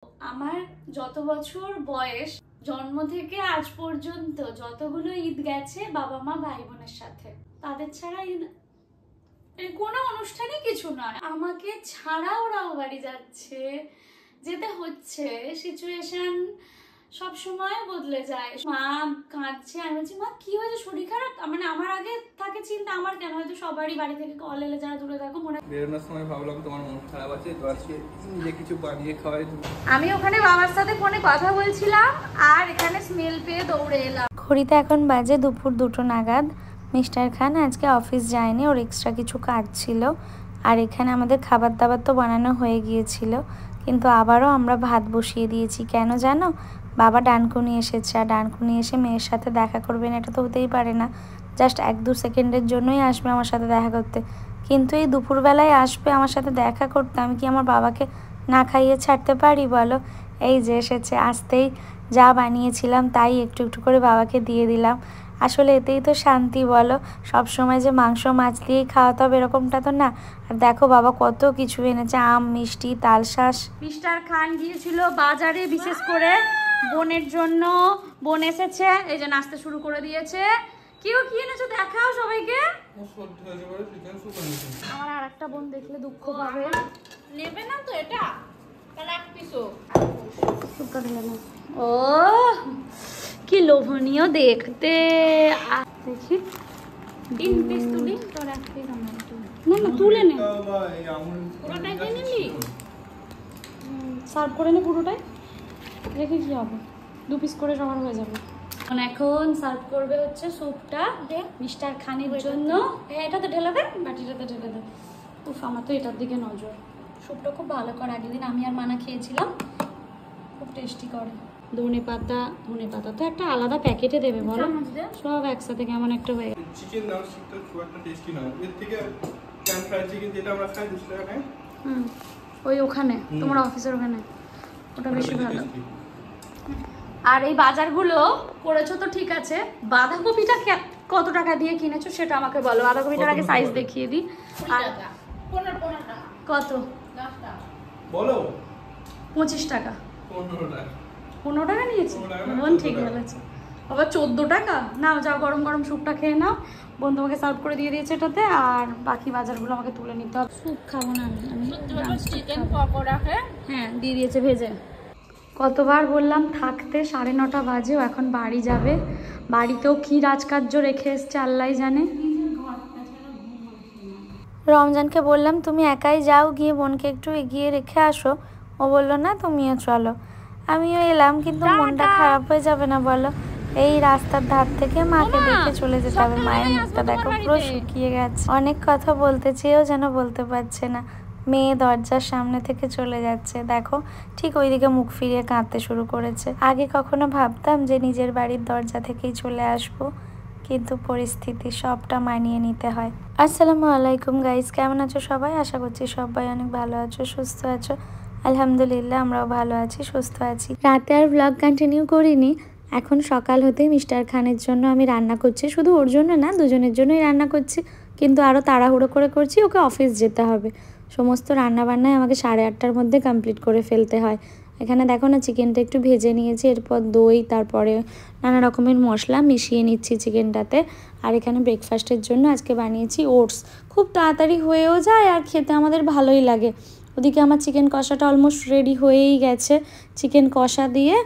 আমার যত বছর বয়স, জন্ম থেকে আজ পর্যন্ত যতগুলো ঈদ গেছে বাবা মা ভাই বোনের সাথে, তাদের ছাড়া ঈদ কোনো অনুষ্ঠানই কিছু নয়। আমাকে ছাড়া ওরা বাড়ি যাচ্ছে, যেতে হচ্ছে, সিচুয়েশন সব সময় বদলে যায়। মা কাঁদছে, আমি বলছি মা কি হয়েছে, শরীর খারাপ? মানে আমার আগে থাকে চিন্তা, আমার কেন, হয়তো সবারই বাড়ি থেকে কল এলে যারা দূরে থাকো মনে বেরোনোর সময় ভাবলাম তোমার মন খারাপ আছে, তো আজকে নিজে কিছু বানিয়ে খাওয়াই। আমি ওখানে বাবার সাথে ফোনে কথা বলছিলাম আর এখানে স্মেল পেয়ে দৌড়ে এলাম। ঘড়িতে এখন বাজে দুপুর 2টো নাগাদ। মিস্টার খান আজকে অফিস যায়নি, ওর এক্সট্রা কিছু কাজ ছিল। আর এখানে আমাদের খাবার দাবার তো বানানো হয়ে গিয়েছিল, কিন্তু আবারও আমরা ভাত বসিয়ে দিয়েছি। কেন জানো? বাবা ডানকুনি এসেছে, আর ডানকুনি এসে মেয়ের সাথে দেখা করবেন এটা তো হতেই পারে না। জাস্ট 1-2 সেকেন্ডের জন্যই আসবে আমার সাথে দেখা করতে, কিন্তু এই দুপুরবেলায় আসবে আমার সাথে দেখা করতে। আমি কি আমার বাবাকে না খাইয়ে ছাড়তে পারি বলো? এই যে এসেছে, আসতেই যা বানিয়েছিলাম তাই একটু একটু করে বাবাকে দিয়ে দিলাম। আসলে এতেই তো শান্তি বলো, সব সময় যে মাংস মাছ দিয়েই খাওয়াতে হবে এরকমটা তো না। আর দেখো বাবা কত কিছু এনেছে, আম, মিষ্টি, তালশাঁস। মিস্টার খান গিয়েছিল বাজারে বিশেষ করে বোনের জন্য। বোন এসেছে, এই যে নাস্তা শুরু করে দিয়েছে। কি এনেছো দেখাও সবাইকে। আমার আর একটা বোন দেখলে দুঃখ পাবে। নেবে না তো এটা, তাহলে এক পিসও শুকা দিলে না। ও কি লোভনীয় দেখতে। দেখি 3 পিস তুলি, তোর এক পিস আমার না না তুলে নে, পুরোটাই দিয়ে নিলি। সার্ভ করে নে পুরোটাই, রেখে কি হবে, 2 পিস করে সবার হয়ে যাবে। এখন সার্ভ করবে হচ্ছে স্যুপটা মিস্টার খানের জন্য। এটাতে ঢেলে দে, বাটিটাতে ঢেলে দে। উফ, আমার তো এটার দিকে নজর। স্যুপটা খুব ভালো করে, আগের দিন আমি আর মানা খেয়েছিলাম, খুব টেস্টি করে। ধনে পাতা তো একটা আলাদা প্যাকেটে দেবে বলো, সব একসাথে কেমন একটা হয়ে গেছে। চিকেন নাও শিখতে খুব একটা টেস্টি না, এর থেকে প্যান ফ্রাইড চিকেন যেটা আমরা খাই 200 টাকা নেয়। ওই ওখানে তোমার অফিসের ওখানে ওটা বেশি ভালো। আর এই বাজারগুলো করেছো তো ঠিক আছে, বাঁধাকপিটা কত টাকা দিয়ে কিনেছো সেটা আমাকে বলো। বাঁধাকপিটার আগে সাইজ দেখিয়ে দিই। আর 15 টাকা কত 10 টাকা বলো 25 টাকা। 15 টাকা 15 টাকা নিয়েছে বোন, ঠিক বলেছে। আবার 14 টাকা। নাও যাও, গরম গরম স্যুপটা খেয়ে নাও। বোন তোমাকে সার্ভ করে দিয়ে দিয়েছে এটাতে, আর বাকি বাজারগুলো আমাকে তুলে নিতে হবে। স্যুপ খাবো না আমি চিকেন পকোড়া হ্যাঁ দিয়ে দিয়েছে ভেজে। কতবার বললাম থাকতে, 9:30 বাজেও এখন বাড়ি যাবে। বাড়িতেও কি রাজকার্য রেখে এসছে আল্লাহ জানে। রমজানকে বললাম তুমি একাই যাও, গিয়ে বোনকে একটু এগিয়ে রেখে আসো। ও বললো না তুমিও চলো। আমিও এলাম, কিন্তু মনটা খারাপ হয়ে যাবে না বলো? এই রাস্তার ধার থেকে মাকে দেখে চলে যেতে হবে। মায়ের মুখটা দেখো পুরো শুকিয়ে গেছে, অনেক কথা বলতে চেয়েও যেন বলতে পারছে না। মেয়ে দরজার সামনে থেকে চলে যাচ্ছে, দেখো ঠিক ওইদিকে মুখ ফিরিয়ে কাঁদতে শুরু করেছে। আগে কখনো ভাবতাম যে নিজের বাড়ির দরজা থেকেই চলে আসবো, কিন্তু পরিস্থিতি সবটা মানিয়ে নিতে হয়। আসসালামু আলাইকুম গাইস, কেমন আছো সবাই? আশা করছি সবাই অনেক ভালো আছো, সুস্থ আছো। আলহামদুলিল্লাহ আমরাও ভালো আছি, সুস্থ আছি। রাতে আর ব্লগ কন্টিনিউ করিনি। এখন সকাল হতেই মিস্টার খানের জন্য আমি রান্না করছি, শুধু ওর জন্য না, দুজনের জন্যই রান্না করছি, কিন্তু আরও তাড়াহুড়ো করে করছি, ওকে অফিস যেতে হবে। সমস্ত রান্নাবান্নায় আমাকে 8:30টার মধ্যে কমপ্লিট করে ফেলতে হয়। এখানে দেখো না, চিকেনটা একটু ভেজে নিয়েছি, এরপর দই, তারপরে নানা রকমের মশলা মিশিয়ে নিচ্ছি চিকেনটাতে। আর এখানে ব্রেকফাস্টের জন্য আজকে বানিয়েছি ওটস। খুব তাড়াতাড়ি হয়েও যায় আর খেতে আমাদের ভালোই লাগে। ওদিকে আমার চিকেন কষাটা অলমোস্ট রেডি হয়েই গেছে। চিকেন কষা দিয়ে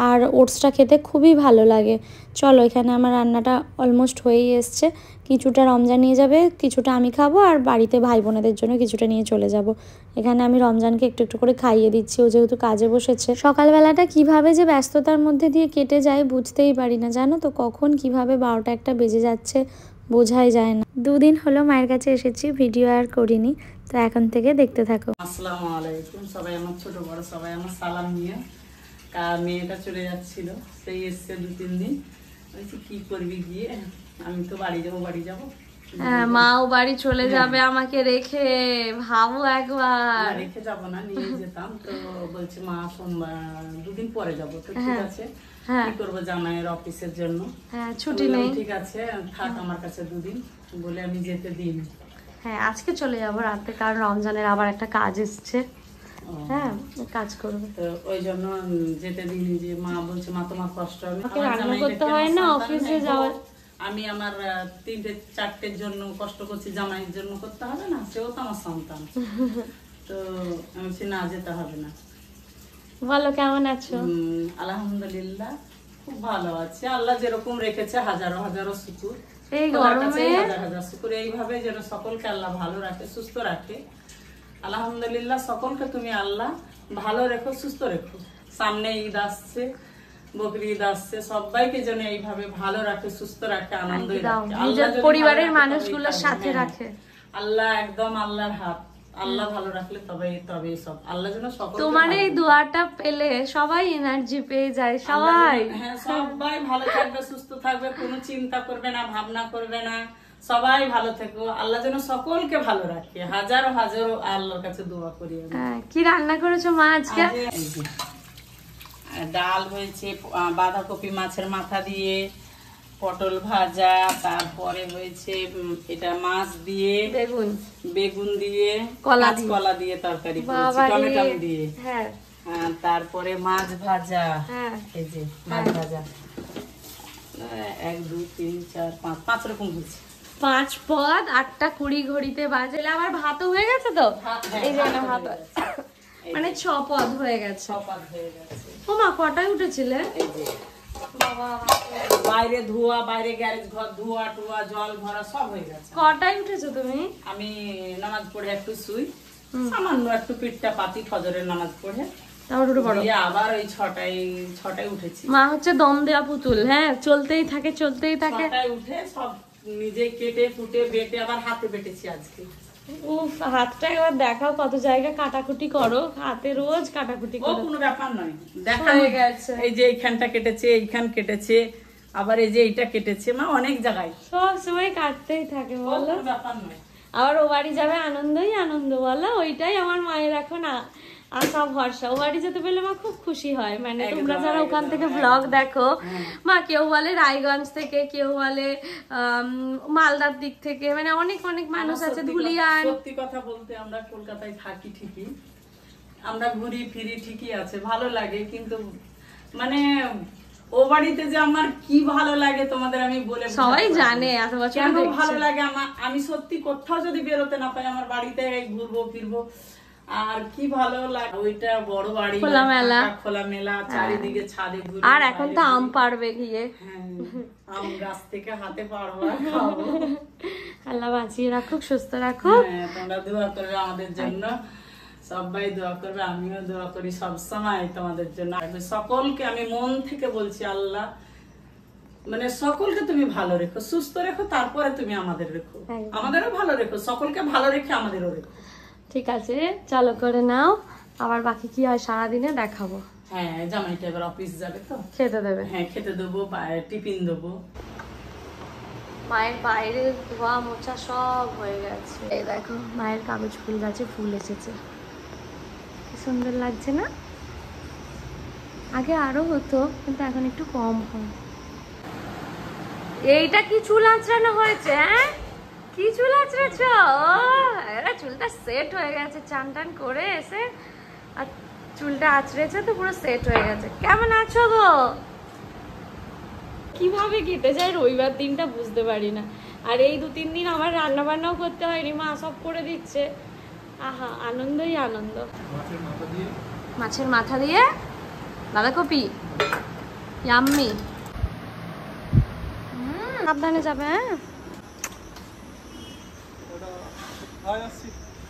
আর ওটসটা খেতে খুবই ভালো লাগে। চলো, এখানে আমার রান্নাটা অলমোস্ট হয়েই এসছে। কিছুটা রমজান নিয়ে যাবে, কিছুটা আমি খাবো, আর বাড়িতে ভাই বোনেদের জন্য কিছুটা নিয়ে চলে যাব। এখানে আমি রমজানকে একটু একটু করে খাইয়ে দিচ্ছি, ও যেহেতু কাজে বসেছে। সকালবেলাটা কিভাবে যে ব্যস্ততার মধ্যে দিয়ে কেটে যায় বুঝতেই পারি না, জানো তো, কখন কিভাবে 12টা-1টা বেজে যাচ্ছে বোঝাই যায় না। 2 দিন হলো মায়ের কাছে এসেছি, ভিডিও আর করিনি, তো এখন থেকে দেখতে থাকো। আসসালামু আলাইকুম সবাই, আমার ছোট বড় সবাই আমার সালাম নিয়ে। মেয়েটা চলে যাচ্ছিল, সেই এসছে 2-3 দিন। বলছি কি করবি গিয়ে, আমি তো বাড়ি যাবো। হ্যাঁ, মাও বাড়ি চলে যাবে আমাকে রেখে, ভাবো একবার। রেখে যাবো না, নিয়ে যেতাম। তো বলছে মা সোমবার 2 দিন পরে যাবো। তো ঠিক আছে, কি করবো, জামাইয়ের অফিসের জন্য ছুটি নেই। ঠিক আছে থাক আমার কাছে 2 দিন বলে আমি যেতে দিই। হ্যাঁ, আজকে চলে যাবো রাতে, কারণ রমজানের আবার একটা কাজ এসছে। হ্যাঁ কাজ করবে। তো ওই জন্য যেতে দিইনি, যে মা বলছে মা তোমার কষ্ট হবে, আমাকে রান্না করতে হয় না, অফিসে যাওয়ার। আমি আমার 3-4টের জন্য কষ্ট করছি, জামাইয়ের জন্য করতে হবে না, সেও তো আমার সন্তান। তো আমি বলছি না, যেতে হবে না। বলো কেমন আছো? আলহামদুলিল্লাহ খুব ভালো আছে, আল্লাহ যেরকম রেখেছে হাজারো হাজারো শুকুর। এই খোদার কাছে গরমে হাজার হাজার শুকুর, এইভাবে যেন সকলকে আল্লাহ ভালো রাখে, সুস্থ রাখে। আলহামদুলিল্লাহ, সকলকে তুমি আল্লাহ ভালো রেখো, সুস্থ রেখো। সামনে ঈদ আসছে, বকরি ঈদ আসছে, সবাইকে যেন এইভাবে ভালো রাখে, সুস্থ রাখে, আনন্দ রাখে। নিজের পরিবারের মানুষগুলোর সাথে রাখে। আল্লাহ একদম আল্লাহর হাত, আল্লাহ ভালো রাখলে তবে সব। আল্লাহ যেন সকল তোমার এই দোয়াটা পেলে সবাই এনার্জি পেয়ে যায়, সবাই। হ্যাঁ, সবাই ভালো থাকবে, সুস্থ থাকবে, কোনো চিন্তা করবে না, ভাবনা করবে না, সবাই ভালো থেকো। আল্লাহ যেন সকলকে ভালো রাখে, হাজারো হাজারো আল্লাহর কাছে দোয়া করি। কি রান্না করেছো মা আজকে? ডাল হয়েছে, বাঁধাকপি মাছের মাথা দিয়ে, পটল ভাজা, তারপরে হয়েছে এটা মাছ দিয়ে, বেগুন দিয়ে, কলা দিয়ে তরকারি করেছি, টমেটো দিয়ে। হ্যাঁ, তারপরে মাছ ভাজা, এই যে মাছ ভাজা 1 2 3 4 5 রকম হয়েছে। 5 পদ 8টা 20 ঘড়িতে বাজে। আবার ভাতও হয়ে গেছে তো, এই যে না ভাত মানে 6 পদ হয়ে গেছে। 6 পদ হয়ে গেছে। ও মা কটায় উঠেছিলে? এই যে বাইরে ধোয়া, বাইরে গ্যারেজ ঘর ধোয়া টুয়া, জল ভরা সব হয়ে গেছে। কটায় উঠেছো তুমি? আমি নামাজ পড়ে একটু শুই, সামান্য একটু পিঠটা পাতি, ফজরের নামাজ পড়ে আবার ওই 6টায় উঠেছি। মা হচ্ছে দম দেয়া পুতুল, হ্যাঁ, চলতেই থাকে 6টায় উঠে সব নিজে কেটে কুটে বেটে আবার হাতে বেটেছি আজকে। উফ, হাতটা একবার দেখাও, কত জায়গা কাটাকুটি করো হাতে, রোজ কাটাকুটি করো। কোনো ব্যাপার নয়, দেখা হয়ে গেছে। এই যে এইখানটা কেটেছে, এইখান কেটেছে, আবার এই যে এইটা কেটেছে, মা অনেক জায়গায় সব সময় কাটতেই থাকে বলো। কোনো ব্যাপার নয়। আবার ও বাড়ি যাবে, আনন্দই আনন্দ বলো, ওইটাই আমার মায়ের এখন আশা ভরসা। ও বাড়ি যেতে পেলে মা খুব খুশি হয়। মানে তোমরা যারা ওখান থেকে ব্লগ দেখো, মা কেউ বলে রায়গঞ্জ থেকে, কেউ বলে মালদার দিক থেকে, মানে অনেক অনেক মানুষ আছে, ধুলিয়ান। সত্যি কথা বলতে আমরা কলকাতায় থাকি ঠিকই, আমরা ঘুরি ফিরি ঠিকই আছে, ভালো লাগে, কিন্তু মানে ও বাড়িতে যে আমার কি ভালো লাগে তোমাদের আমি বলে সবাই জানে, এত বছর কেন ভালো লাগে আমার। আমি সত্যি কোথাও যদি বেরোতে না পাই, আমার বাড়িতে ঘুরবো ফিরবো, আর কি ভালো লাগে। ওইটা বড় বাড়ি, খোলামেলা, চারিদিকে ছাদে ঘুরে। আর এখন তো আম পারবে গিয়ে, আম গাছ থেকে হাতে পারবো, খাবো। আল্লাহ বাঁচিয়ে রাখুক, সুস্থ রাখুক। তোমরা দোয়া করবে আমাদের জন্য, সবাই দোয়া করবে, আমিও দোয়া করি সবসময় তোমাদের জন্য। সকলকে আমি মন থেকে বলছি, আল্লাহ মানে সকলকে তুমি ভালো রেখো, সুস্থ রেখো, তারপরে তুমি আমাদের রেখো, আমাদেরও ভালো রেখো, সকলকে ভালো রেখে আমাদেরও রেখো। ঠিক আছে, চালু করে নাও, আবার বাকি কি হয় সারাদিনে দেখাবো। হ্যাঁ, জামাইটা এবার অফিস যাবে তো, খেতে দেবে। হ্যাঁ, খেতে দেবো, টিফিন দেবো। মায়ের বাইরে ধোয়া মোছা সব হয়ে গেছে। এই দেখো মায়ের কাগজ ফুল গাছে ফুল এসেছে, কি সুন্দর লাগছে না? আগে আরো হতো, কিন্তু এখন একটু কম হয়। এইটা কি চুল আঁচড়ানো হয়েছে? হ্যাঁ, কি চুল আঁচড়েছ? এরা চুলটা সেট হয়ে গেছে, চান টান করে এসে আর চুলটা আঁচড়েছে তো পুরো সেট হয়ে গেছে। কেমন আছো গো? কিভাবে কেটে যায় রবিবার দিনটা বুঝতে পারি না। আর এই 2-3 দিন আমার রান্না বান্নাও করতে হয়নি, মা সব করে দিচ্ছে। আহা, আনন্দই আনন্দ। মাছের মাথা দিয়ে বাঁধাকপি, ইয়াম্মি। সাবধানে যাবে। হ্যাঁ,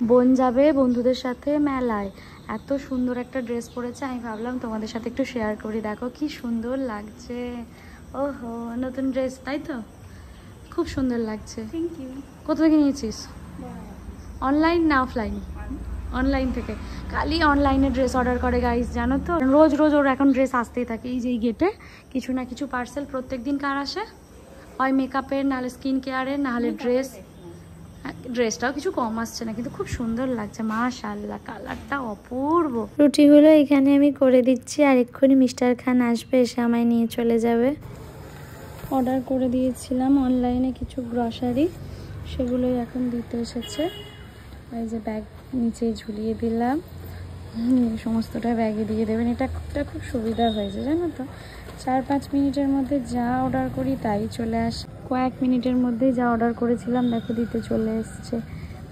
বোন যাবে বন্ধুদের সাথে মেলায়। এত সুন্দর একটা ড্রেস পরেছে, আমি ভাবলাম তোমাদের সাথে একটু শেয়ার করি। দেখো কি সুন্দর লাগছে। ওহো, নতুন ড্রেস, তাই তো? খুব সুন্দর লাগছে। Thank you. কোথা থেকে নিয়েছিস? অনলাইন না অফলাইন? অনলাইন থেকে। খালি অনলাইনে ড্রেস অর্ডার করে গাইস, জানো তো? রোজ রোজ ওর এখন ড্রেস আসতেই থাকে। এই যে এই গেটে কিছু না কিছু পার্সেল প্রত্যেক দিন কার আসে, হয় মেকআপের, নাহলে স্কিন কেয়ারের, নাহলে ড্রেস। ড্রেসটাও কিছু কম আসছে না, কিন্তু খুব সুন্দর লাগছে মাশাআল্লাহ, কালারটা অপূর্ব। রুটিগুলো এখানে আমি করে দিচ্ছি, আর এক্ষুনি মিস্টার খান আসবে, এসে আমায় নিয়ে চলে যাবে। অর্ডার করে দিয়েছিলাম অনলাইনে কিছু গ্রসারি, সেগুলোই এখন দিতে এসেছে। এই যে ব্যাগ নিচে ঝুলিয়ে দিলাম, সমস্তটা ব্যাগে দিয়ে দেবেন। এটা খুব সুবিধা হয়েছে জানো তো, 4-5 মিনিটের মধ্যে যা অর্ডার করি তাই চলে আসে। কয়েক মিনিটের মধ্যেই যা অর্ডার করেছিলাম দেখো দিতে চলে এসছে।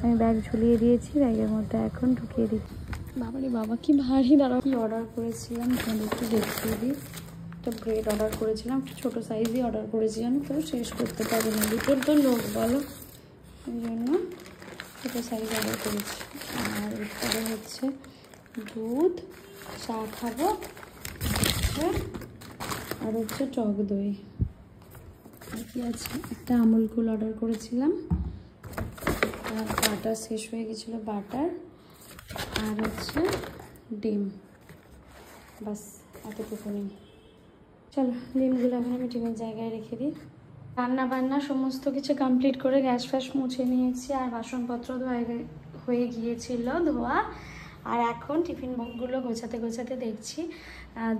আমি ব্যাগ ঝুলিয়ে দিয়েছি, ব্যাগের মধ্যে এখন ঢুকিয়ে দিচ্ছি। বাবারে বাবা কি ভারী, দাঁড়াও কি অর্ডার করেছিলাম তোমাদের একটু দেখিয়ে দিই। একটা ব্রেড অর্ডার করেছিলাম, একটু ছোটো সাইজই অর্ডার করেছি জানো তো, শেষ করতে পারিনি, দুটোর তো লোক বলো, ওই জন্য ছোটো সাইজ অর্ডার করেছি। আর এরপরে হচ্ছে দুধ, চা খাবো, আর হচ্ছে টক দই, আর কি আছে, একটা আমুল কুল অর্ডার করেছিলাম, আর বাটার শেষ হয়ে গেছিলো বাটার, আর হচ্ছে ডিম, বাস এতটুকুনি। চলো ডিমগুলো এখন আমি ডিমের জায়গায় রেখে দিই। রান্না বান্না সমস্ত কিছু কমপ্লিট করে গ্যাস ফ্যাস মুছে নিয়েছি, আর বাসনপত্র হয়ে গিয়েছিল ধোয়া। আর এখন টিফিন বক্সগুলো গোছাতে দেখছি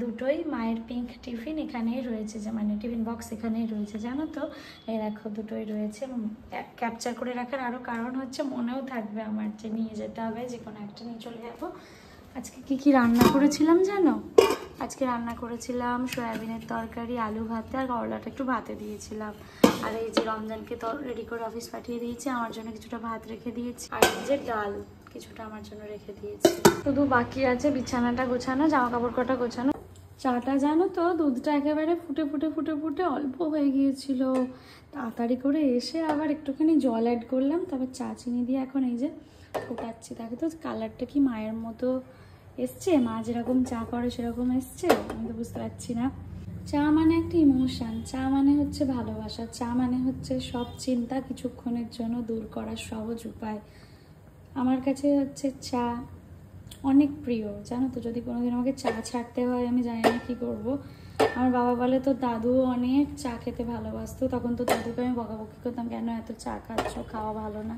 দুটোই মায়ের পিঙ্ক টিফিন এখানেই রয়েছে, যে মানে টিফিন বক্স এখানেই রয়েছে জানো তো, এই দেখো দুটোই রয়েছে। ক্যাপচার করে রাখার আরও কারণ হচ্ছে মনেও থাকবে আমার যে নিয়ে যেতে হবে, যে কোনো একটা নিয়ে চলে যাবো। আজকে কি রান্না করেছিলাম জানো? আজকে রান্না করেছিলাম সয়াবিনের তরকারি, আলু ভাতে, আর করলাটা একটু ভাতে দিয়েছিলাম। আর এই যে রমজানকে তো রেডি করে অফিস পাঠিয়ে দিয়েছি, আমার জন্য কিছুটা ভাত রেখে দিয়েছি, আর এই যে ডাল কিছুটা আমার জন্য রেখে দিয়েছি। শুধু বাকি আছে বিছানাটা গোছানো, জামা কাপড় কটা গোছানো। চাটা জানো তো দুধটা একেবারে ফুটে অল্প হয়ে গিয়েছিল, তাড়াতাড়ি করে এসে আবার একটুখানি জল অ্যাড করলাম, তারপর চা চিনি দিয়ে এখন এই যে ফোটাচ্ছি। দেখো তো কালারটা কি মায়ের মতো এসছে, মা যেরকম চা করে সেরকম এসছে, আমি তো বুঝতে পারছি না। চা মানে একটা ইমোশন, চা মানে হচ্ছে ভালোবাসা, চা মানে হচ্ছে সব চিন্তা কিছুক্ষণের জন্য দূর করার সহজ উপায়। আমার কাছে হচ্ছে চা অনেক প্রিয় জানো তো, যদি কোনোদিন আমাকে চা ছাড়তে হয় আমি জানি না কি করব। আমার বাবা বলে তো দাদু অনেক চা খেতে ভালোবাসতো, তখন তো দাদুকে আমি বকাবকি করতাম, কেন এত চা খাচ্ছ, খাওয়া ভালো না,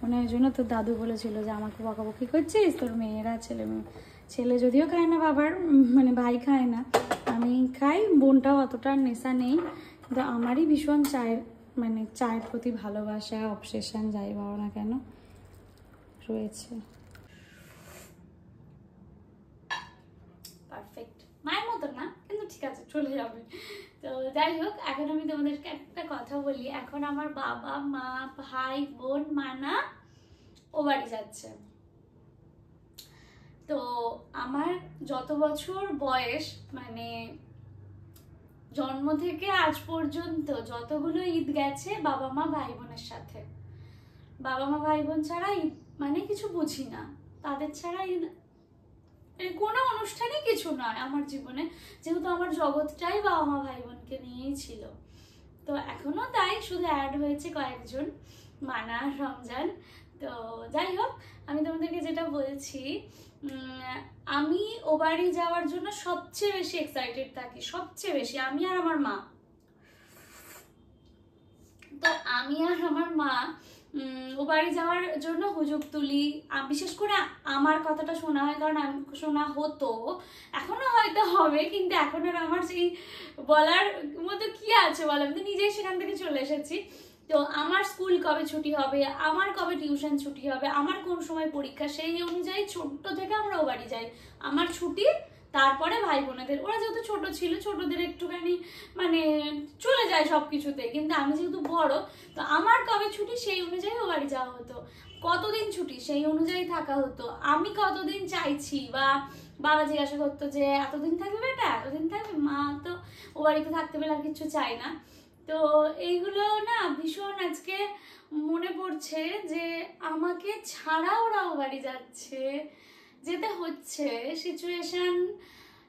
মনে ওই জন্য তো দাদু বলেছিল যে আমাকে বকাবকি করছিস, তোর মেয়েরা ছেলে যদিও খায় না, বাবার মানে ভাই খায় না, আমি খাই, বোনটাও অতটা নেশা নেই, কিন্তু আমারই ভীষণ চায়ের প্রতি ভালোবাসা, অবসেশন যাই বলো না কেন রয়েছে। পারফেক্ট, মায়ের মতো না কিন্তু ঠিক আছে চলে যাবে। তো যাই হোক, এখন আমি তোমাদেরকে একটা কথা বলি। এখন আমার বাবা মা ভাই বোন মানা ও বাড়ি যাচ্ছে। তো আমার যত বছর বয়স, মানে জন্ম থেকে আজ পর্যন্ত যতগুলো ঈদ গেছে বাবা মা ভাই বোনের সাথে, বাবা মা ভাই বোন ছাড়া ঈদ মানে কিছু বুঝি না, তাদের ছাড়া ঈদ কোনো অনুষ্ঠানই কিছু নয় আমার জীবনে, যেহেতু আমার জগৎটাই বাবা মা ভাই বোনকে নিয়েই ছিল। তো এখনো তাই, শুধু অ্যাড হয়েছে কয়েকজন, মানা, রমজান। তো যাই হোক, আমি তোমাদেরকে যেটা বলছি, আমি ও বাড়ি যাওয়ার জন্য সবচেয়ে বেশি এক্সাইটেড থাকি, সবচেয়ে বেশি আমি আর আমার মা। তো আমি আর আমার মা ও বাড়ি যাওয়ার জন্য হুজুগ তুলি, বিশেষ করে আমার কথাটা শোনা হয়, কারণ আমি শোনা হতো, এখনো হয়তো হবে, কিন্তু এখন আর আমার সেই বলার মধ্যে কি আছে বলো, আমি তো নিজেই সেখান থেকে চলে এসেছি। তো আমার স্কুল কবে ছুটি হবে, আমার কবে টিউশন ছুটি হবে, আমার কোন সময় পরীক্ষা, সেই অনুযায়ী ছোট্ট থেকে আমরা ও বাড়ি যাই। আমার ছুটি, তারপরে ভাই বোনেদের, ওরা যেহেতু ছোট ছিল ছোটদের একটুখানি মানে চলে যায় সবকিছুতে, কিন্তু আমি যেহেতু বড়, তো আমার কবে ছুটি সেই অনুযায়ী ও বাড়ি যাওয়া হতো, কতদিন ছুটি সেই অনুযায়ী থাকা হতো, আমি কতদিন চাইছি, বা বাবা জিজ্ঞাসা করতো যে এতদিন থাকবে বেটা, এতদিন থাকবে, মা তো ও বাড়িতে থাকতে পেলে আর কিছু চাই না। তো এইগুলো না ভীষণ আজকে মনে পড়ছে যে আমাকে ছাড়া ওরা ও বাড়ি যাচ্ছে, যেতে হচ্ছে। সিচুয়েশন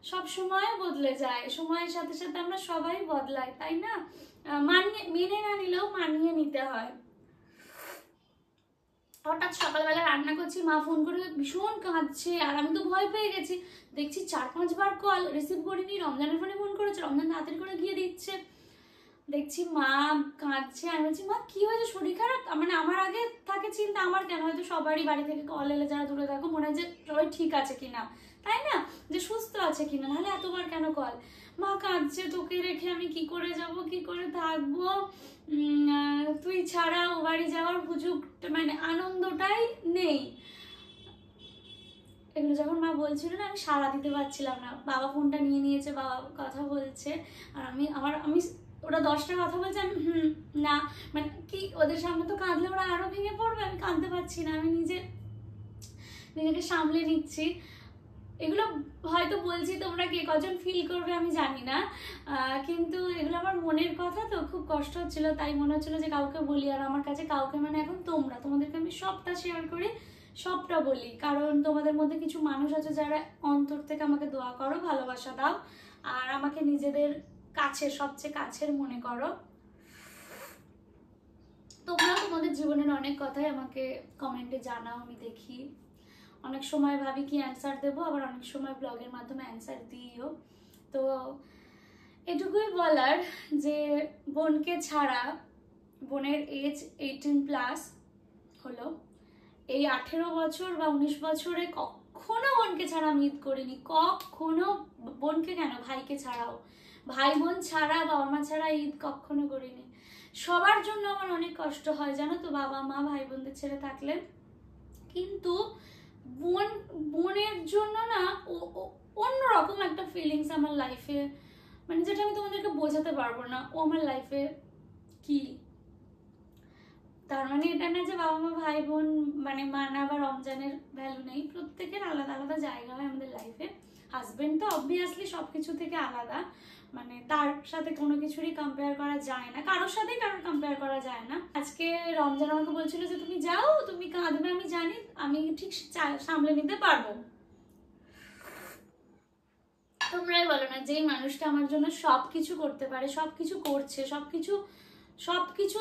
সব সময় বদলে যায়, সময়ের সাথে সাথে আমরা সবাই বদলাই, তাই না? মেনে না নিলেও মানিয়ে নিতে হয়। হঠাৎ সকালবেলা রান্না করছি, মা ফোন করে ভীষণ কাঁদছে, আর আমি তো ভয় পেয়ে গেছি, দেখছি 4-5 বার কল রিসিভ করিনি, রমজানের ফোনে ফোন করেছে, রমজান তাড়াতাড়ি করে গিয়ে দিচ্ছে, দেখছি মা কাঁদছে। আমি বলছি মা কি হয়েছে, শরীর খারাপ? মানে আমার আগে থাকে চিন্তা, আমার কেন, হয়তো সবারই বাড়ি থেকে কল এলে যারা দূরে থাকো মনে হয় যে সবাই ঠিক আছে কিনা, তাই না, যে সুস্থ আছে কিনা, নাহলে এতবার কেন কল। মা কাঁদছে, তোকে রেখে আমি কি করে যাব, কি করে থাকবো, তুই ছাড়া ও বাড়ি যাওয়ার সুযোগ মানে আনন্দটাই নেই। এগুলো যখন মা বলছিল না, আমি সাড়া দিতে পারছিলাম না। বাবা ফোনটা নিয়ে নিয়েছে, বাবা কথা বলছে, আর আমি ওরা 10টা কথা বলছে, আমি না, মানে কি ওদের সামনে তো কাঁদলে ওরা আরো ভেঙে পড়বে, আমি কাঁদতে পারছি না, আমি নিজেকে সামলে নিচ্ছি। এগুলো হয়তো বলছি, তোমরা কে কজন ফিল করবে আমি জানি না, কিন্তু এগুলো আমার মনের কথা, তো খুব কষ্ট হচ্ছিল, তাই মনে হচ্ছিল যে কাউকে বলি। আর আমার কাছে কাউকে মানে এখন তোমাদেরকে আমি সবটা শেয়ার করি, সবটা বলি, কারণ তোমাদের মধ্যে কিছু মানুষ আছে যারা অন্তর থেকে আমাকে দোয়া করো, ভালোবাসা দাও, আর আমাকে নিজেদের কাছের, সবচেয়ে কাছের মনে করো। তোমরা তোমাদের জীবনের অনেক কথাই আমাকে কমেন্টে জানাও, আমি দেখি। অনেক সময় ভাবি কি অ্যান্সার দেবো, আবার অনেক সময় ব্লগের মাধ্যমে অ্যান্সার দিইও। তো এটুকুই বলার যে বোনকে ছাড়া, বোনের এজ 18+ হলো, এই 18 বছর বা 19 বছরে কখনো বোনকে ছাড়া আমি ঈদ করিনি, কখনো। বোনকে কেন, ভাইকে ছাড়াও, ভাই বোন ছাড়া, বাবা মা ছাড়া ঈদ কখনো করিনি। সবার জন্য আমার অনেক কষ্ট হয় জানো তো, বাবা মা ভাই বোনদের ছেড়ে থাকলে, কিন্তু বোনের জন্য না অন্যরকম একটা ফিলিংস আমার লাইফে, মানে যেটা আমি তোমাদেরকে বোঝাতে পারবো না। ও আমার লাইফে কি, তার মানে এটা না যে বাবা মা ভাই বোন মানে মানা বা রমজানের ভ্যালু নেই, প্রত্যেকের আলাদা আলাদা জায়গা হয় আমাদের লাইফে। হাজবেন্ড তো অবভিয়াসলি সবকিছু থেকে আলাদা, মানে তার সাথে কোনো কিছুরই কম্পেয়ার করা যায় না, কারোর সাথেই কারোর কম্পেয়ার করা যায় না। আজকে রমজান আমাকে বলছিল যে তুমি যাও, তুমি কাঁদবে, আমি জানি, আমি ঠিক সামলে নিতে পারবো। তোমরাই বলো না, যেই মানুষটা আমার জন্য সবকিছু করতে পারে, সবকিছু করছে, সবকিছু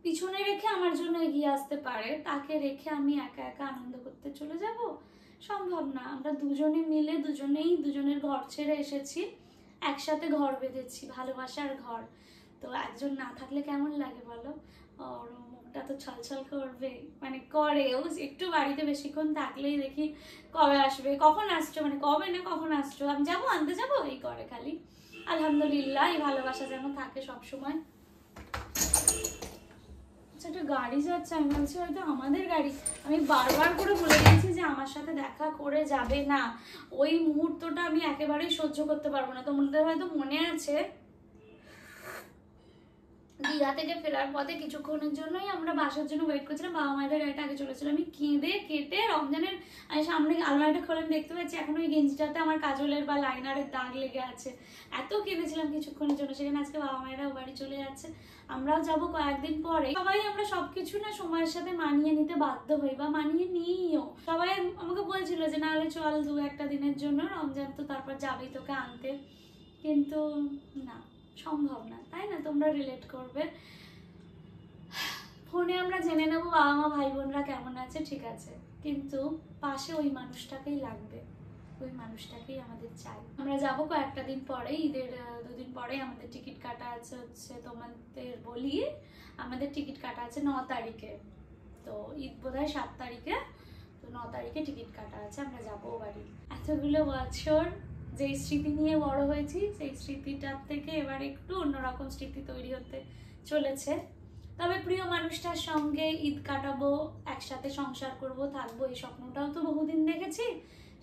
পিছনে রেখে আমার জন্য এগিয়ে আসতে পারে, তাকে রেখে আমি একা একা আনন্দ করতে চলে যাব? সম্ভব না। আমরা দুজনে মিলে দুজনের ঘর ছেড়ে এসেছি, একসাথে ঘর বেঁধেছি, ভালোবাসার ঘর। তো একজন না থাকলে কেমন লাগে বলো? ওর মুখটা তো ছলছল করবে, মানে করে। ও একটু বাড়িতে বেশিক্ষণ থাকলেই দেখি কবে আসবে, কখন আসছো, মানে কবে না কখন আসছো, আমি যাবো, আনতে যাবো, এই করে খালি। আলহামদুলিল্লাহ, এই ভালোবাসা যেন থাকে সবসময়। একটা গাড়ি যাচ্ছে, আমি বলছি হয়তো আমাদের গাড়ি। আমি বারবার করে বলে দিয়েছি যে আমার সাথে দেখা করে যাবে না, ওই মুহূর্তটা আমি একেবারেই সহ্য করতে পারবো না। তোমাদের হয়তো মনে আছে, দীঘা থেকে ফেরার পথে কিছুক্ষণের জন্যই আমরা বাসার জন্য ওয়েট করছিলাম, বাবা মায়েদের গাড়িটা আগে চলেছিল। আমি কেঁদে কেটে রমজানের সামনে আলমারিটা খুলে আমি দেখতে পাচ্ছি এখন ওই গেঞ্জিটাতে আমার কাজলের বা লাইনারের দাগ লেগে আছে। এত কেঁদেছিলাম কিছুক্ষণের জন্য। সেখানে আজকে বাবা মায়েরাও বাড়ি চলে যাচ্ছে, আমরাও যাবো কয়েকদিন পরে। সবাই আমরা সবকিছু না সময়ের সাথে মানিয়ে নিতে বাধ্য হই, বা মানিয়ে নিইও। সবাই আমাকে বলছিল যে নাহলে চল 2-1 দিনের জন্য, রমজান তো তারপর যাবেই তোকে আনতে, কিন্তু না, সম্ভব না, তাই না? তোমরা রিলেট করবে। ফোনে আমরা জেনে নেব বাবা মা ভাই বোনরা কেমন আছে, ঠিক আছে, কিন্তু পাশে ওই মানুষটাকেই লাগবে, ওই মানুষটাকেই আমাদের চাই। আমরা যাবো কয়েকটা দিন পরে, ঈদের 2 দিন পরে আমাদের টিকিট কাটা আছে, হচ্ছে তোমাদের বলি, আমাদের টিকিট কাটা আছে 9 তারিখে। তো ঈদ বোধহয় 7 তারিখে, তো 9 তারিখে টিকিট কাটা আছে, আমরা যাবো বাড়ি। এতগুলো বছর যেই স্মৃতি নিয়ে বড় হয়েছি, সেই স্মৃতিটার থেকে এবার একটু অন্যরকম স্মৃতি তৈরি হতে চলেছে। তবে প্রিয় মানুষটার সঙ্গে ঈদ কাটাবো, একসাথে সংসার করব, থাকবো, এই স্বপ্নটাও তো বহুদিন দেখেছি,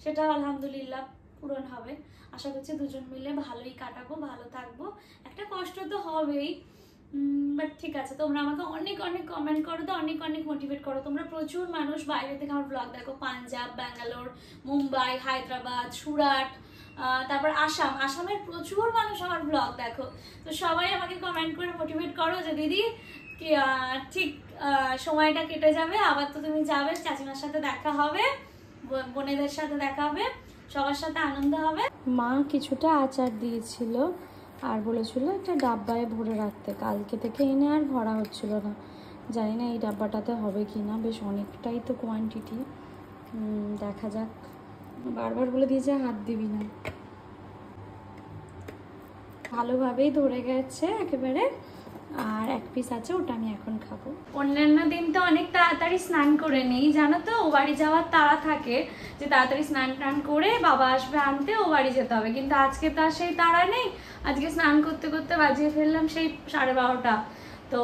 সেটাও আলহামদুলিল্লাহ পূরণ হবে। আশা করছি দুজন মিলে ভালোই কাটাবো, ভালো থাকবো। একটা কষ্ট তো হবেই, বাট ঠিক আছে। তোমরা আমাকে অনেক অনেক কমেন্ট করো, তো অনেক অনেক মোটিভেট করো। তোমরা প্রচুর মানুষ বাইরে থেকে আমার ব্লগ দেখো, পাঞ্জাব, ব্যাঙ্গালোর, মুম্বাই, হায়দ্রাবাদ, সুরাট, তারপর আসামের প্রচুর মানুষ আমার ব্লগ দেখো। তো সবাই আমাকে কমেন্ট করে মোটিভেট করো যে দিদি ঠিক সময়টা কেটে যাবে, আবার তো তুমি যাবে, চাচিমার সাথে দেখা হবে, বোনেদের সাথে দেখা হবে, সবার সাথে আনন্দ হবে। মা কিছুটা আচার দিয়েছিল আর বলেছিল একটা ডাব্বায় ভরে রাখতে, কালকে থেকে এনে আর ভরা হচ্ছিল না। জানি না এই ডাব্বাটাতে হবে কি না, বেশ অনেকটাই তো কোয়ান্টিটি, দেখা যাক। বারবার বলে দিয়েছে হাত দিবি না, ভালোভাবেই ধরে গেছে একেবারে। আর 1 পিস আছে, ওটা আমি এখন খাবো। অন্যান্য দিন তো অনেক তাড়াতাড়ি স্নান করে নেই, জানো তো, ও বাড়ি যাওয়ার তাড়া থাকে যে তাড়াতাড়ি স্নান টান করে বাবা আসবে আনতে, ও বাড়ি যেতে হবে। কিন্তু আজকে তো আর সেই তাড়া নেই, আজকে স্নান করতে করতে বাজিয়ে ফেললাম সেই 12:30। তো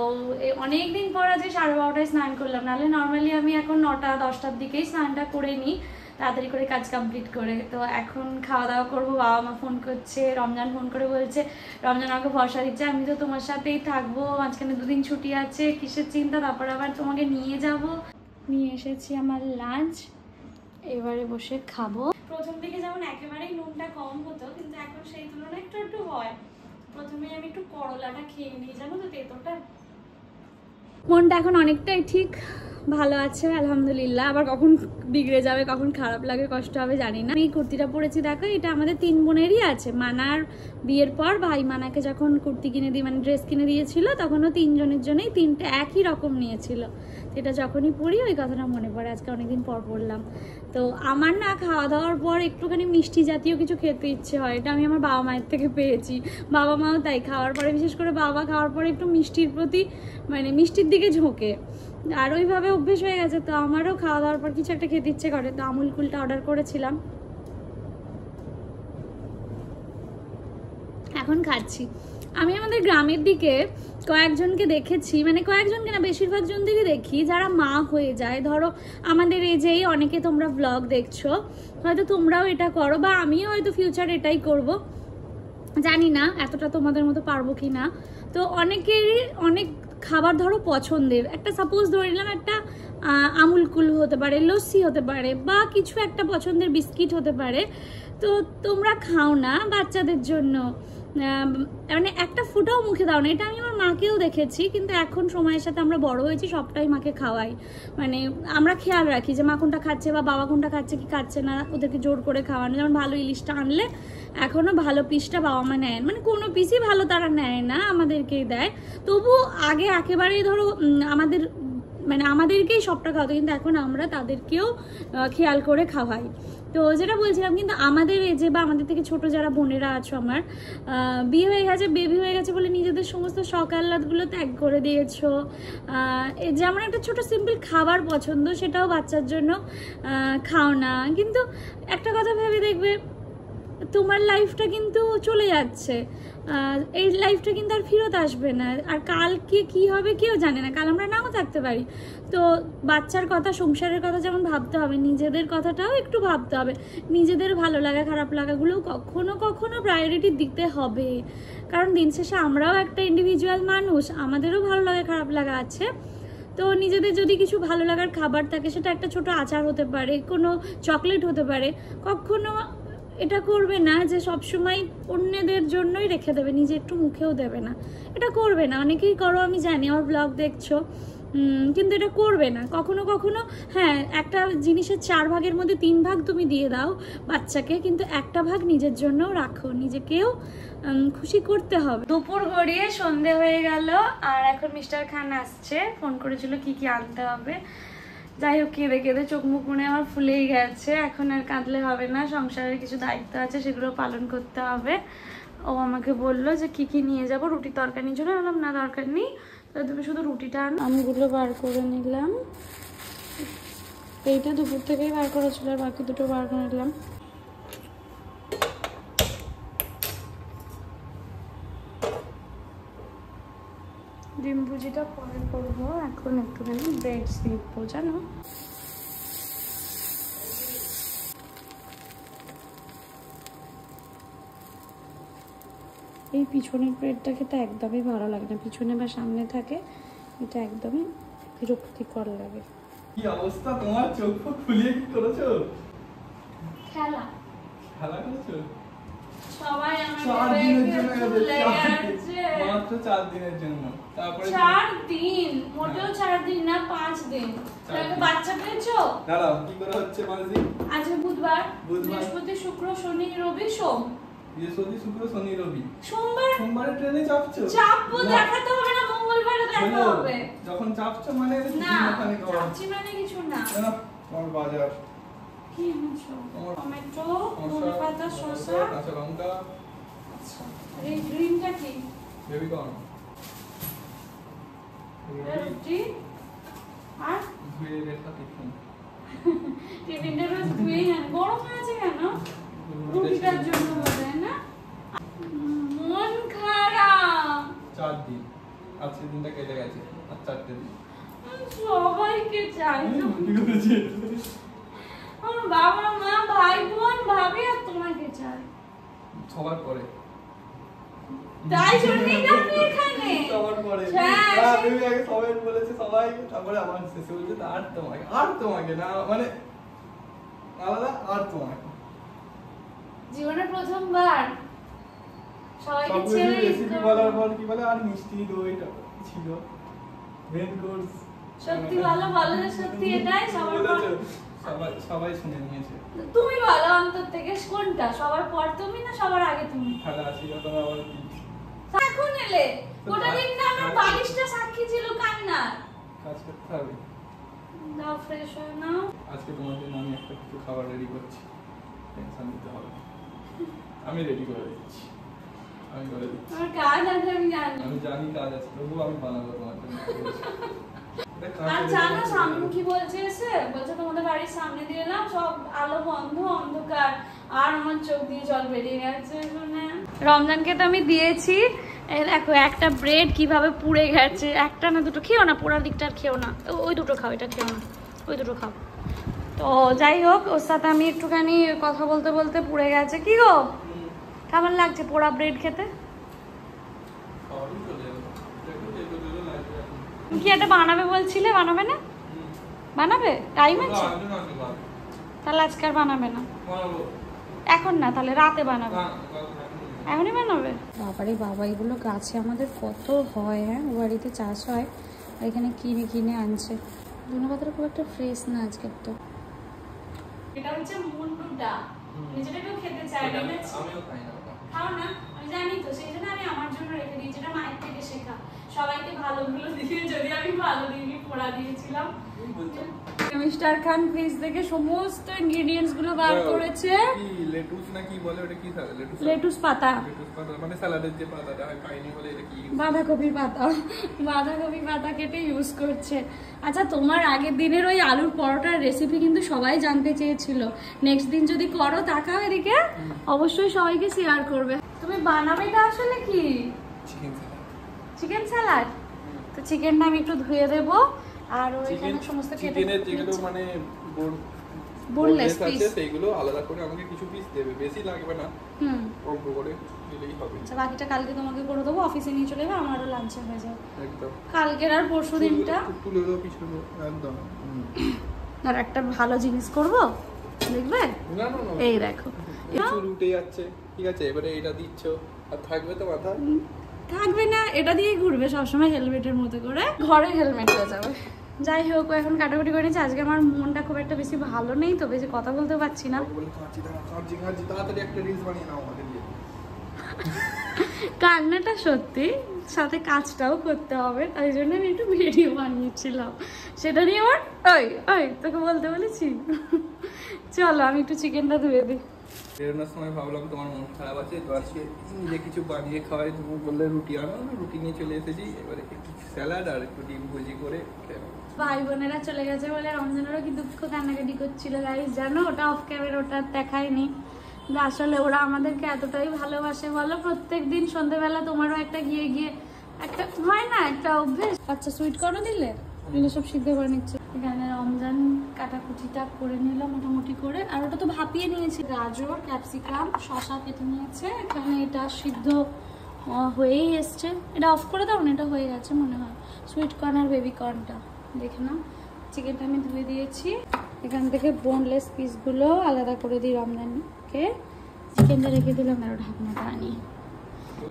অনেক দিন পর আজকে 12:30টায় স্নান করলাম, নাহলে নর্মালি আমি এখন 9টা 10টার দিকেই স্নানটা করে নিই। তাড়াতাড়ি করে কাজ কমপ্লিট করে। তো এখন খাওয়া দাওয়া করবো। বাবা মা ফোন করছে, রমজান ফোন করে বলছে রমজান আমাকে ভরসা দিচ্ছে, আমি তো তোমার সাথেই থাকবো, মাঝখানে 2 দিন ছুটি আছে, কিসের চিন্তা, তারপর আবার তোমাকে নিয়ে যাব। নিয়ে এসেছি আমার লাঞ্চ, এবারে বসে খাবো। প্রথম দিকে যেমন একেবারেই নুনটা কম হতো, কিন্তু এখন সেই তুলনায় একটু একটু হয়। প্রথমে আমি একটু করলাটা খেয়ে নিই, জানো তো তেতোটা। মনটা এখন অনেকটাই ঠিক, ভালো আছে আলহামদুলিল্লাহ। আবার কখন বিগড়ে যাবে, কখন খারাপ লাগে, কষ্ট হবে জানি না। আমি কুর্তিটা পরেছি দেখো, এটা আমাদের 3 বোনেরই আছে। মানার বিয়ের পর ভাই মানাকে যখন কুর্তি কিনে দিয়ে মানে ড্রেস কিনে দিয়েছিল, তখনও 3 জনের জন্যই 3টে একই রকম নিয়েছিল। এটা যখনই পড়ি ওই কথাটা মনে পড়ে, আজকে অনেকদিন পর পড়লাম। তো আমার না খাওয়া দাওয়ার পর একটুখানি মিষ্টি জাতীয় কিছু খেতে ইচ্ছে হয়, এটা আমি আমার বাবা মায়ের থেকে পেয়েছি। বাবা মাও তাই, খাওয়ার পরে বিশেষ করে বাবা খাওয়ার পরে একটু মিষ্টির প্রতি মানে মিষ্টির দিকে ঝোঁকে, আর ওইভাবে অভ্যেস হয়ে গেছে। তো আমারও খাওয়া দাওয়ার পর কিছু একটা খেতে ইচ্ছে করে, তো আমুল কুলটা অর্ডার করেছিলাম, এখন খাচ্ছি। আমি আমাদের গ্রামের দিকে কয়েকজনকে দেখেছি, মানে কয়েকজনকে না বেশিরভাগ জনদেরই দেখি যারা মা হয়ে যায়। ধরো আমাদের এই যেই অনেকে তোমরা ব্লগ দেখছো, হয়তো তোমরাও এটা করো, বা আমিও হয়তো ফিউচার এটাই করব, জানি না এতটা তোমাদের মতো পারবো কি না। তো অনেকেরই অনেক খাবার ধরো পছন্দের, একটা সাপোজ ধরে নিলাম একটা আমুল কুল হতে পারে, লস্যি হতে পারে, বা কিছু একটা পছন্দের বিস্কিট হতে পারে। তো তোমরা খাও না বাচ্চাদের জন্য, মানে একটা ফুটাও মুখে দাও না। এটা আমি আমার মাকেও দেখেছি, কিন্তু এখন সময়ের সাথে আমরা বড় হয়েছি, সবটাই মাকে খাওয়াই। মানে আমরা খেয়াল রাখি যে মা কোনটা খাচ্ছে বা বাবা কোনটা খাচ্ছে কি খাচ্ছে না, ওদেরকে জোর করে খাওয়ানো। যেমন ভালো ইলিশটা আনলে এখনও ভালো পিসটা বাবা মা নেয়, মানে কোনো পিসই ভালো তারা নেয় না, আমাদেরকেই দেয়। তবু আগে একেবারেই ধরো আমাদের মানে আমাদেরকেই সবটা খাওয়াতো, কিন্তু এখন আমরা তাদেরকেও খেয়াল করে খাওয়াই। তো যেটা বলছিলাম, কিন্তু আমাদের এজে বা আমাদের থেকে ছোট যারা বোনেরা আছো, আমার বিয়ে হয়ে গেছে, বেবি হয়ে গেছে বলে নিজেদের সমস্ত শখ আহ্লাদগুলো ত্যাগ করে দিয়েছো। যেমন একটা ছোট সিম্পল খাবার পছন্দ, সেটাও বাচ্চার জন্য খাও না। কিন্তু একটা কথা ভেবে দেখবে, তোমার লাইফটা কিন্তু চলে যাচ্ছে, এই লাইফটা কিন্তু আর ফেরত আসবে না, আর কালকে কি হবে কেউ জানে না, কাল আমরা নাও থাকতে পারি। তো বাচ্চার কথা, সংসারের কথা যেমন ভাবতে হবে, নিজেদের কথাটাও একটু ভাবতে হবে। নিজেদের ভালো লাগা খারাপ লাগাগুলো কখনো কখনো প্রায়োরিটি দিতে হবে, কারণ দিন শেষে আমরাও একটা ইন্ডিভিজুয়াল মানুষ, আমাদেরও ভালো লাগা খারাপ লাগা আছে। তো নিজেদের যদি কিছু ভালো লাগার খাবার থাকে, সেটা একটা ছোট আচার হতে পারে, কোনো চকলেট হতে পারে, কখনো এটা করবে না যে সবসময় অন্যদের জন্যই রেখে দেবে, নিজে একটু মুখেও দেবে না, এটা করবে না। অনেকেই করো আমি জানি, আমার ব্লগ দেখছো, কিন্তু এটা করবে না কখনো কখনো। হ্যাঁ, একটা জিনিসের 4 ভাগের মধ্যে 3 ভাগ তুমি দিয়ে দাও বাচ্চাকে, কিন্তু একটা ভাগ নিজের জন্যও রাখো, নিজেকেও খুশি করতে হবে। দুপুর গড়িয়ে সন্ধে হয়ে গেল, আর এখন মিস্টার খান আসছে, ফোন করেছিল কি কি আনতে হবে। যাই হোক, কেঁদে কেঁদে চোখ মুখ মনে আমার ফুলেই গেছে। এখন আর কাঁদলে হবে না, সংসারের কিছু দায়িত্ব আছে, সেগুলো পালন করতে হবে। ও আমাকে বললো যে কি কি নিয়ে যাবো, রুটি তরকারির জন্য। বললাম না, দরকার নেই, তুমি শুধু রুটিটা আনো। আমগুলো বার করে নিলাম, এইটা দুপুর থেকেই বার করেছিল, আর বাকি দুটো বার করে নিলাম। ডিম ভুজিটা পরে করবো, এখন একটুখানি ব্রেড সেকবো, জানো। এই পিছনের ব্রেডটা খেতে একদমই ভালো লাগে না, পিছনে বা সামনে থাকে, এটা একদমই বিরক্তিকর লাগে। কি অবস্থা তোমার, চোখ খুলিয়ে কি করেছো? খেলা করেছো? সবাই 4 দিনের জন্য, মাত্র 4 দিনের জন্য। তারপরে 4 দিন, মোটেও 4 দিন না, 5 দিন। তারপর বাচ্চা পেয়েছো? দাঁড়াও, কি করে হচ্ছে মানসি? আজ বুধবার, বৃহস্পতি, শুক্র, শনি, রবি, সোম। বৃহস্পতি, শুক্র, শনি, রবি, সোমবারে ট্রেনে চাপছো? চাপবো, দেখাতে হবে না, মঙ্গলবারে দেখা হবে। যখন চাপছো মানে না, চাপছি মানে কিছু না। তোমার বাজার কি এনেছো? টমেটো, ধনেপাতা, শসা, কাঁচা লঙ্কা। আচ্ছা, আর এই গ্রিনটা কি? বেবিকর্ন। রুটি আর ধুয়ে রেখা টিফিন। টিফিনটা রোজ ধুয়েই আন। গরম হয়েছে কেন? রুটিটার জন্য হবে না? মন খারাপ। 4 দিন, আজকের দিনটা কেটে গেছে, আর 4টে দিন। সবাইকে চাই, কি করেছি? আমার বাবা মা ভাই বোন ভাবি আর তোমাকে চাই, সবার পরে তাই জন্যই তো আমি এখানে। সবার পরে হ্যাঁ, না, তুমি আগে সবাই বলেছে সবাই, তারপরে আমার শেষে বলছে আর তোমাকে না, মানে আলাদা আর তোমাকে। জীবনের প্রথমবার সবাইকে ছেড়ে রেসিপি বলার পর কি বলে আর মিষ্টি দইটা ছিল মেন কোর্স। সত্যি ভালো বলো যে সত্যি এটাই সবার পর। সবাই শুনে নিয়েছে। তুমি বলো অন্তর থেকে কোনটা সবার পর তুমি না সবার আগে তুমি? তাহলে আসি তখন আবার কি এখন এলে গোটা দিন না আমার বালিশটা সাক্ষী ছিল কান্নার। কাজ করতে হবে। দাও ফ্রেশ হয়ে নাও। আজকে তোমার জন্য আমি একটা কিছু খাবার রেডি করছি, টেনশন নিতে হবে না। আমি রেডি করে দিচ্ছি, আমি করে দিচ্ছি। আমার কাজ আছে আমি জানি। আমি জানি কাজ আছে, তবুও আমি বানাবো তোমার জন্য। আর জানো সামনে কি বলছে এসে? বলছে তোমাদের বাড়ির সামনে দিয়ে এলাম, সব আলো বন্ধ, অন্ধকার, আর আমার চোখ দিয়ে জল বেরিয়ে গেছে শুনে। রমজানকে তো আমি দিয়েছি, এই দেখো একটা ব্রেড কিভাবে পুড়ে গেছে। একটা না দুটো খেও না, পোড়ার দিকটা আর খেও না, ওই দুটো খাও, এটা খেও না, ওই দুটো খাও। তো যাই হোক, ওর সাথে আমি একটুখানি কথা বলতে বলতে পুড়ে গেছে। কি গো কেমন লাগছে পোড়া ব্রেড খেতে? কি একটা বানাবে বলছিলে, বানাবে না? বানাবে? টাইম আছে? তাহলে আজকে আর বানাবে না, এখন না, তাহলে রাতে বানাবে। এখনই বানাবে? বাবারে বাবা, এগুলো গাছে আমাদের কত হয়। হ্যাঁ, ও বাড়িতে চাষ হয়, আর এখানে কিনে কিনে আনছে। ধনেপাতাটা খুব একটা ফ্রেশ না আজকের তো। এটা হচ্ছে মুন্ডুটা, যেটা কেউ খেতে চায় না। আমিও খাই না। খাও না? আমি জানি তো, সেই জন্য আমি আমার জন্য রেখে দিয়েছি। এটা মায়ের থেকে শেখা, সবাইকে ভালোগুলো দিয়ে, যদি আমি ভালো দিইনি পোড়া দিয়েছিলাম। মিস্টার খান ফ্রিজ থেকে সমস্ত ইনগ্রেডিয়েন্টস গুলো বার করেছে। কি লেটুস না কি বলে ওটা? কি স্যালাড? লেটুস পাতা, লেটুস পাতা মানে স্যালাডের যে পাতাটা হয়, পাইনি বলে এটা কি? বাঁধাকপির পাতা, বাঁধাকপি পাতা কেটে ইউজ করছে। আচ্ছা, তোমার আগের দিনের ওই আলুর পরোটার রেসিপি কিন্তু সবাই জানতে চেয়েছিল। নেক্সট দিন যদি করো, তাকাও এদিকে, অবশ্যই সবাইকে শেয়ার করবে। তুমি বানাবে এটা আসলে কি? Chicken salad. Chicken salad. তো চিকেনটা আমি একটু ধুয়ে দেবো, আর ওইখানে সমস্ত কেটে চিকেনের যেগুলো মানে বোনলেস আছে পিস, সেইগুলো আলাদা করে আমাকে কিছু পিস দেবে, বেশি লাগবে না, অল্প করে দিলেই হবে। আচ্ছা, বাকিটা কালকে তোমাকে করে দেবো, অফিসে নিয়ে চলে যাবে, আমারও লাঞ্চে হয়ে যাবে একদম। কালকের আর পরশু দিনটা। তুলে দাও পিছনে একদম। আর একটা ভালো জিনিস করবো, দেখবে? না না না, এই দেখো, কিছু উঠে যাচ্ছে, ঠিক আছে, এবারে এটা দিচ্ছ, আর থাকবে তো মাথা? থাকবে না, এটা দিয়েই ঘুরবে সবসময় হেলমেটের মতো করে, ঘরে হেলমেট হয়ে যাবে। যাই হোক, ও এখন কাটাকুটি করে নিচ্ছে। আজকে আমার মনটা খুব একটা বেশি ভালো নেই, তো বেশি কথা বলতে পারছি না। তাড়াতাড়ি একটা রিলস বানিয়ে নাও আমাদের দিয়ে। কান্নাটা সত্যি, সাথে কাজটাও করতে হবে, তাই জন্য আমি একটু ভিডিও বানিয়েছিলাম, সেটা নিয়ে আমার ওই ওই তোকে বলতে বলেছি। চলো আমি একটু চিকেনটা ধুয়ে দিই। বেরোনোর সময় ভাবলাম তোমার মন খারাপ আছে, তো আজকে নিজে কিছু বানিয়ে খাওয়াই। তুমি বললে রুটি আনো, রুটি নিয়ে চলে এসেছি। এবারে একটু স্যালাড আর একটু ডিম ভাজি করে খেয়ে নেবো। ভাই বোনেরা চলে গেছে বলে রমজানেরও কি দুঃখ কান্নাকাটি করছিল গাইস, জানো? ওটা অফ ক্যামেরা, ওটা দেখায়নি। আসলে ওরা আমাদেরকে এতটাই ভালোবাসে, বলো? প্রত্যেক দিন সন্ধ্যেবেলা তোমারও একটা গিয়ে গিয়ে একটা হয় না, একটা অভ্যেস। আচ্ছা, সুইট কর্নও দিলে? এগুলো সব সিদ্ধ করে নিচ্ছে। এখানে রমজান কাটাকুটিটা করে নিলাম মোটামুটি করে, আর ওটা তো ভাপিয়ে নিয়েছি। গাজর, ক্যাপসিকাম, শসা কেটে নিয়েছে। এখানে এটা সিদ্ধ হয়েই এসছে। এটা অফ করে দাও না, এটা হয়ে গেছে মনে হয়। সুইট কর্ন আর বেবি কর্নটা দেখে নাও। চিকেনটা আমি ধুয়ে দিয়েছি। এখান থেকে বোনলেস পিসগুলো আলাদা করে দিই রমজানকে। চিকেনটা রেখে দিলাম, আর ঢাকনাটা আনি।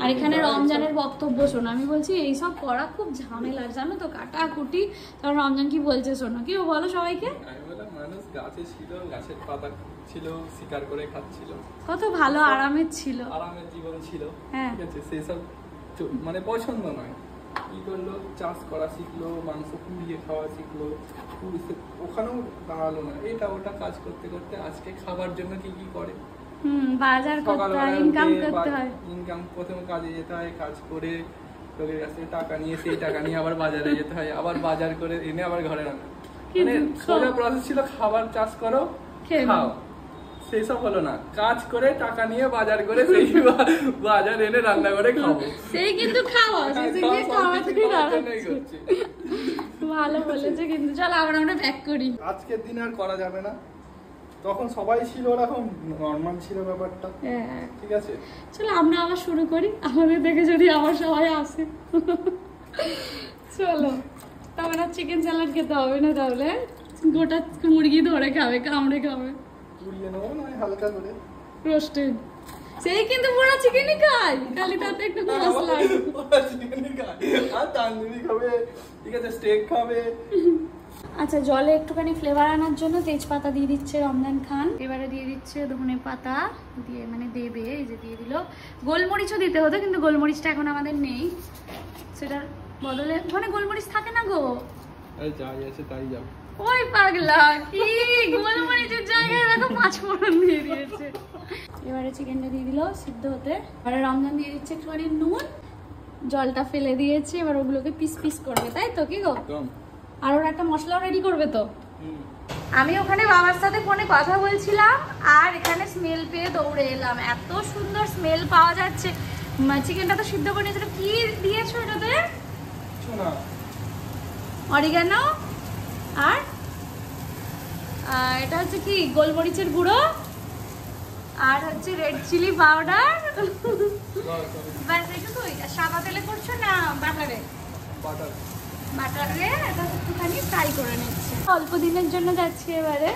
আর এখানে রমজানের বক্তব্য শোনো, আমি বলছি এইসব করা খুব ঝামেলার, জানো তো, কাটাকুটি। তখন রমজান কি বলছে শোনো, কি ও বলো সবাইকে? আমি বললাম মানুষ গাছে ছিল, গাছের পাতা ছিল, শিকার করে খাচ্ছিল, কত ভালো আরামের ছিল, আরামের জীবন ছিল। হ্যাঁ, ঠিক আছে, সেসব মানে পছন্দ নয়। কি করলো, চাষ করা শিখলো, মাংস পুড়িয়ে খাওয়া শিখলো, ওখানেও দাঁড়ালো না। এটা ওটা কাজ করতে করতে আজকে খাবার জন্য কি কি করে, বাজার করতে হয়, ইনকাম করতে হয়। ইনকাম, প্রথমে কাজে যেতে হয়, কাজ করে লোকের কাছ থেকে টাকা নিয়ে, সেই টাকা নিয়ে আবার বাজারে যেতে হয়, আবার বাজার করে এনে আবার ঘরে রান্না। মানে সোজা প্রসেস ছিল, খাবার চাষ করো, খাও। সেই সব হলো না, কাজ করে টাকা নিয়ে বাজার করে সেই বাজার এনে রান্না করে খাবো। সেই কিন্তু খাওয়া, সেই খাওয়াতেই করছে। ভালো বলেছে কিন্তু। চল আমরা ব্যাক করি। আজকের দিন আর করা যাবে না, তখন সবাই ছিল ওরকম নর্মাল ছিল ব্যাপারটা, হ্যাঁ ঠিক আছে। চলো আমরা আবার শুরু করি, আমাদের দেখে যদি আবার সবাই আসে। চলো তখন আর চিকেন স্যালাড খেতে হবে না, তাহলে গোটা মুরগি ধরে খাবে, কামড়ে খাবে, পুড়িয়ে নেবো না হালকা করে রোস্টেড। সেই কিন্তু পুরো চিকেনই খায়, খালি তাতে একটু মশলা। চিকেনই খায় আর তান্দুরি খাবে, ঠিক আছে, স্টেক খাবে। আচ্ছা জলে একটুখানি ফ্লেভার আনার জন্য তেজপাতা দিয়ে দিচ্ছে রমজান খান, এবারে দিয়ে দিচ্ছে ধনে পাতা দিয়ে, মানে দেবে, এই যে দিয়ে দিল। গোলমরিচও দিতে হতো কিন্তু গোলমরিচটা এখন আমাদের নেই, সেটার বদলে ওখানে গোলমরিচ থাকে না গো। আরে যাই আছে তাই যাবে। ওই পাগলা কি গোলমরিচের জায়গায় দেখো পাঁচ ফোড়ন দিয়ে দিয়েছে। এবারে চিকেনটা দিয়ে দিল সিদ্ধ হতে, এবারে রমজান দিয়ে দিচ্ছে একটুখানি নুন, জলটা ফেলে দিয়েছে, এবার ওগুলোকে পিস পিস করবে, তাই তো কি গো? আর ওর একটা মশলাও রেডি করবে তো। আমি ওখানে বাবার সাথে ফোনে কথা বলছিলাম আর এখানে স্মেল পেয়ে দৌড়ে এলাম, এত সুন্দর স্মেল পাওয়া যাচ্ছে। চিকেনটা তো সিদ্ধ করে নিয়েছিল, কি দিয়েছো এটাতে? অরিগানো আর এটা হচ্ছে কি গোলমরিচের গুঁড়ো আর হচ্ছে রেড চিলি পাউডার, ব্যাস এইটুকুই। সাদা তেলে করছো না বাটারে? বাটারে এটা একটুখানি ফ্রাই করে নিচ্ছে, অল্প দিনের জন্য যাচ্ছি এবারে।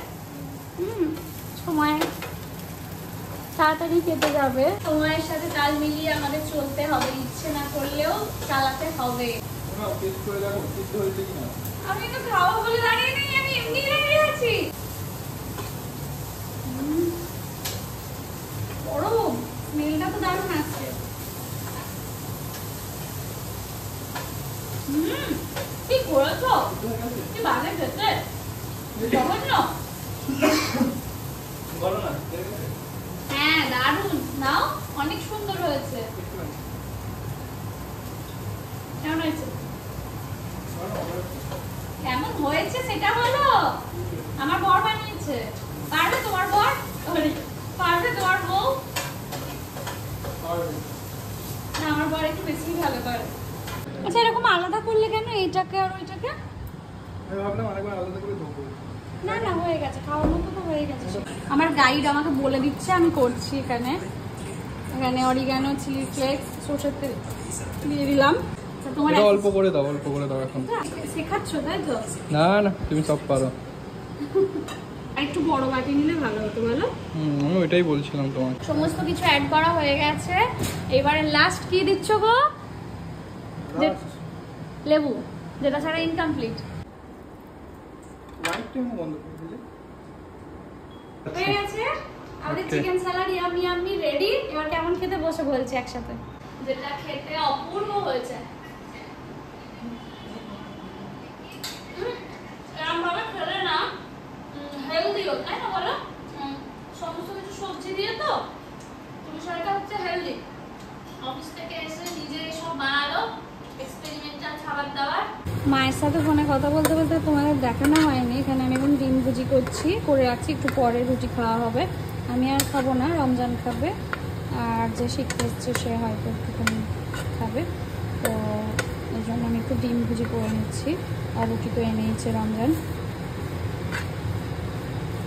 সময় তাড়াতাড়ি কেটে যাবে, সময়ের সাথে তাল মিলিয়ে আমাদের চলতে হবে, ইচ্ছে না করলেও চালাতে হবে। আমি তো খাওয়া বলে দাঁড়িয়ে নেই, আমি এমনি দাঁড়িয়ে আছি। বড় স্মেলটা তো দারুণ আসছে। কি করেছো? কি বাজে খেতে, জঘন্য। হ্যাঁ দারুণ, নাও অনেক সুন্দর হয়েছে। কেমন হয়েছে? কেমন হয়েছে সেটা বলো। আমার বর বানিয়েছে, পারবে তোমার বর? পারবে তোমার বউ? না আমার বর একটু বেশি ভালো করে। আচ্ছা এরকম আলাদা করলে কেন এইটাকে আর ওইটাকে? আমি ভাবলাম আরেকবার আলাদা করে ধোবো। না না হয়ে গেছে, খাওয়ার মতো তো হয়ে গেছে। আমার গাইড আমাকে বলে দিচ্ছে, আমি করছি। এখানে এখানে অরিগানো, চিলি ফ্লেক্স, সরষের তেল দিয়ে দিলাম। তোমার অল্প করে দাও, অল্প করে দাও। এখন শেখাচ্ছ তাই তো? না না তুমি সব পারো। একটু বড় বাটি নিলে ভালো হতো বলো। আমি ওইটাই বলছিলাম তোমাকে। সমস্ত কিছু অ্যাড করা হয়ে গেছে, এবারে লাস্ট কি দিচ্ছ গো? লেবু, যেটা ছাড়া ইনকমপ্লিট। হয়ে গেছে আমাদের chicken salad yummy yummy ready. এবার কেমন খেতে বসে বলছি একসাথে, যেটা খেতে অপূর্ব হয়েছে। এরকম ভাবে খেলে না হেলদিও, তাই না বলো? সমস্ত কিছু সবজি দিয়ে তো তুমি সেটা হচ্ছে হেলদি। অফিস থেকে এসে নিজে সব বানালো, এক্সপেরিমেন্টাল খাবার দাবার। মায়ের সাথে ফোনে কথা বলতে বলতে তোমাদের দেখানো হয়নি, এখানে আমি এখন ডিম ভুজি করছি, করে রাখছি, একটু পরে রুটি খাওয়া হবে। আমি আর খাবো না, রমজান খাবে, আর যে শিখতে এসছে সে হয়তো একটুখানি খাবে, তো এই জন্য আমি একটু ডিম ভুজি করে নিচ্ছি। আর রুটি তো এনেছে রমজান।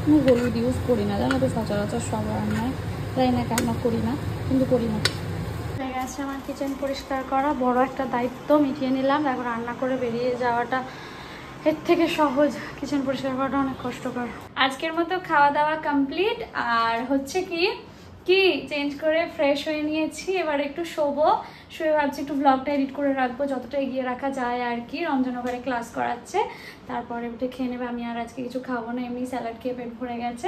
আমি হলুদ ইউজ করি না জানো তো, সচরাচর সব রান্নায়, তাই না কেন করি না, কিন্তু করি না। হয়ে গেছে আমার কিচেন পরিষ্কার করা, বড় একটা দায়িত্ব মিটিয়ে নিলাম। এখন রান্না করে বেরিয়ে যাওয়াটা এর থেকে সহজ, কিচেন পরিষ্কার করাটা অনেক কষ্টকর। আজকের মতো খাওয়া দাওয়া কমপ্লিট, আর হচ্ছে কি চেঞ্জ করে ফ্রেশ হয়ে নিয়েছি, এবার একটু শোবো। শুয়ে ভাবছি একটু ব্লগটা এডিট করে রাখবো, যতটা এগিয়ে রাখা যায় আর কি। রমজান ওখানে ক্লাস করাচ্ছে, তারপরে উঠে খেয়ে নেবে। আমি আর আজকে কিছু খাবো না, এমনি স্যালাড খেয়ে পেট ভরে গেছে।